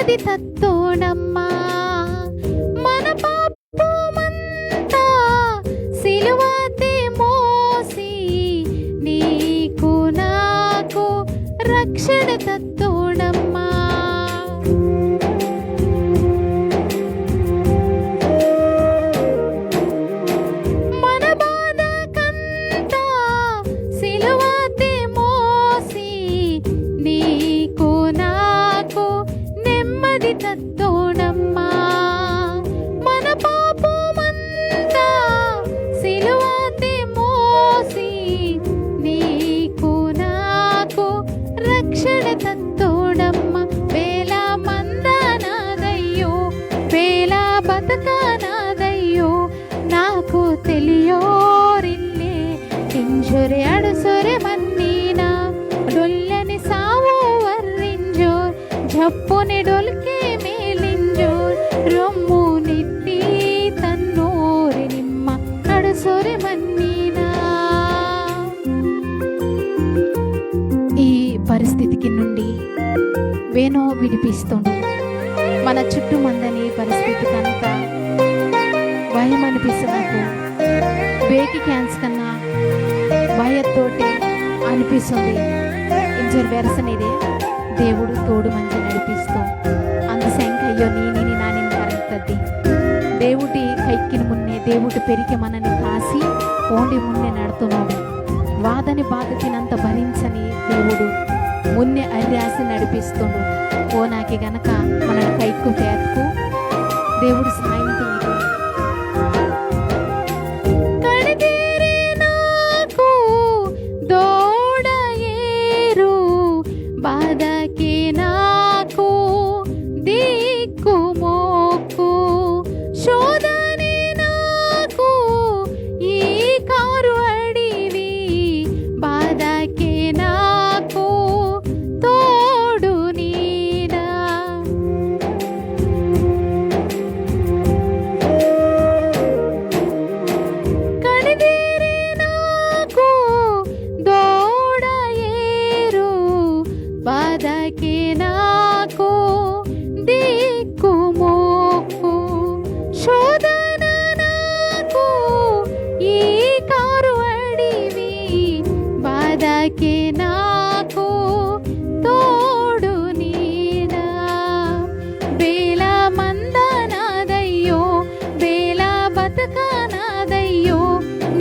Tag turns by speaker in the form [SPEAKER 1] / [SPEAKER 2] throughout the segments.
[SPEAKER 1] నెమ్మది తత్తోడమ్మా. మన పాపమంతా సిలువతే మోసి నీకు నాకు రక్షణ తత్తోడమ్మా. మన బాధకంతా సిలువతే మోసి నీకు నాకు నెమ్మది తత్తోడమ్మా. మన పాపమంతా సిలువతే మోసి నీకు నాకు రక్షణ తత్తోడమ్మా. వేల మందనాదయ్యో వేల బతకనాదయ్యో నాకు తెలియోరిల్లే కింజొರೆ అడుసొರೆ మన్నీనా డొల్లని సావో వర్రింజోర్ జప్పుని డొల్కే మేలింజోర్ రొమ్ము నిట్టి తన్నోరి నిమ్మ అడుసొರೆ మన్నీనా. ఈ పరిస్థితికి నుండి వేణో విడిపిస్తుండు. మన చుట్టూ మందని పరిస్థితికి అంతా భయం అనిపిస్తుంది. నాకు బేకి క్యాన్స్ కన్నా భయంతోటి అనిపిస్తుంది. ఇంజర్ వెరసనిదే దేవుడు తోడు మంచి నడిపిస్తూ అందుసెంకయ్యో ನೀನಿ ನಾನಿನ್ ಕರೆಕ್ತದ್ದಿ దేవుడి కైకిని మున్నే దేవుడి పెరిగి మనని కాసి ఓండి మున్నే నడుతున్నాడు. వాదని బాధకినంత భరించని దేవుడు మున్నే అర్యాసి నడిపిస్తుండు. ఓ నాకి గనక మన కైకు పేదకు దేవుడు సాయం తీయదు. కడితేరే నాకు దోడ ఏరు బాధకి నాకు దిక్కు మోకు శోధనే నాకు ఈ కారు అడివి బాధకి నాకు తోడు నీడా. కడితేరే నాకు దోడ ఏరు బాధకి నాకు దిక్కు మోకు శోధన నాకు ఈ కారు అడివి బాధకి నాకు తోడు నీడా. వేల మందనాదయ్యో వేల బతకనాదయ్యో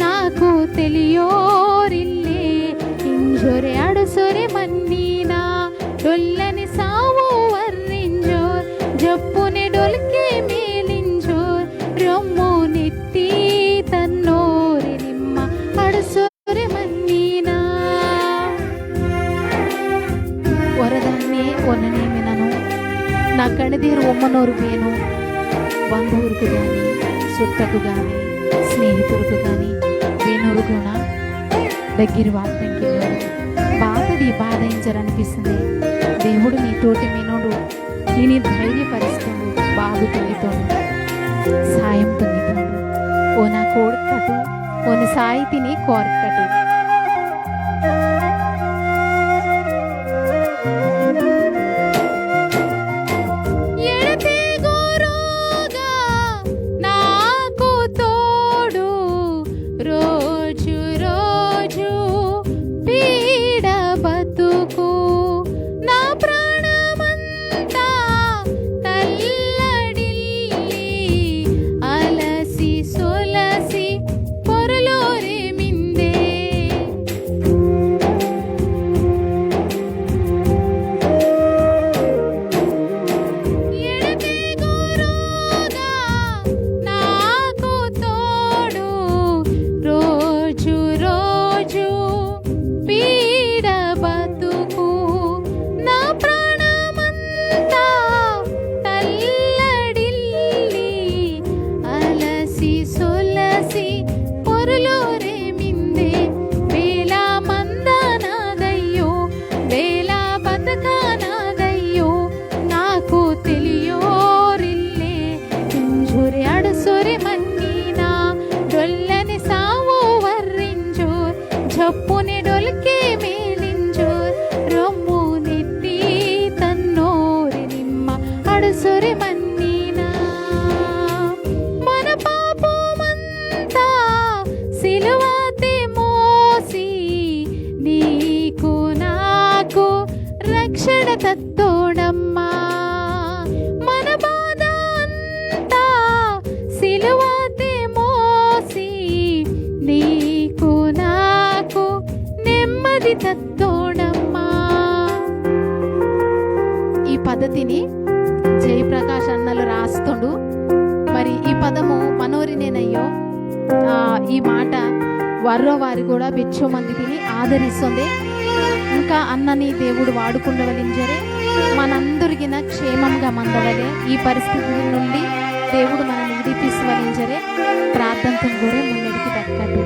[SPEAKER 1] నాకు తెలియోరిల్లే ఇంజొರೆ అడుసొರೆ మన్నీనా డొల్లని సావో వర్రింజోర్ జప్పుని డొల్కే మేలింజోర్ రొమ్ము నెత్తి తన్నోరి నిమ్మ అడుసొರೆ మన్నీనా. ಹೊರದಾನ್ನೇ ಒನ್ನನೇಮಿ ನಾನು నా కణదీరు ఒమ్మనోరు వేను బంధువులకు కానీ సుట్టకు కానీ స్నేహితులకు కానీ వేనూరుగున దగ్గర వార్తంకి బాధది బాధించారనిపిస్తుంది. దేవుడు నీ తోటి మేనోడు నేను ధైర్యపరుస్తాడు బాగు తొలితోడు సాయం పొందుతాడు. ఓ నా కోడుకటు ఓ సాయితిని కోరకటు. నాకు తోడు రోజు రోజు పీడ బతుకు నా ప్రాణమంతా తల్లడిల్లి అలసి సొలసి పొరలోరే మిందే పడుసురి మన్నీనా మన పాపమంతా సిలువతే మోసి నీకు నాకు రక్షణ తత్తోడమ్మా మన బాధ అంతా సిలువతే మోసి నీకు నాకు నెమ్మది తత్తోడమ్మా. ఈ పద్ధతిని జయప్రకాష్ అన్నలు రాస్తుండు. మరి ఈ పదము మనోరినేనయ్యో ఈ మాట వర్రో వారి కూడా బెచ్చో మంది తిని ఆదరిస్తుంది. ఇంకా అన్నని దేవుడు వాడుకుండవలించరే మనందరికిన క్షేమంగా మందవలే ఈ పరిస్థితి నుండి దేవుడు మనల్ని విడిపిస్తవలించరే ప్రార్థనతో కూడా ముందడికి దక్కట్టు.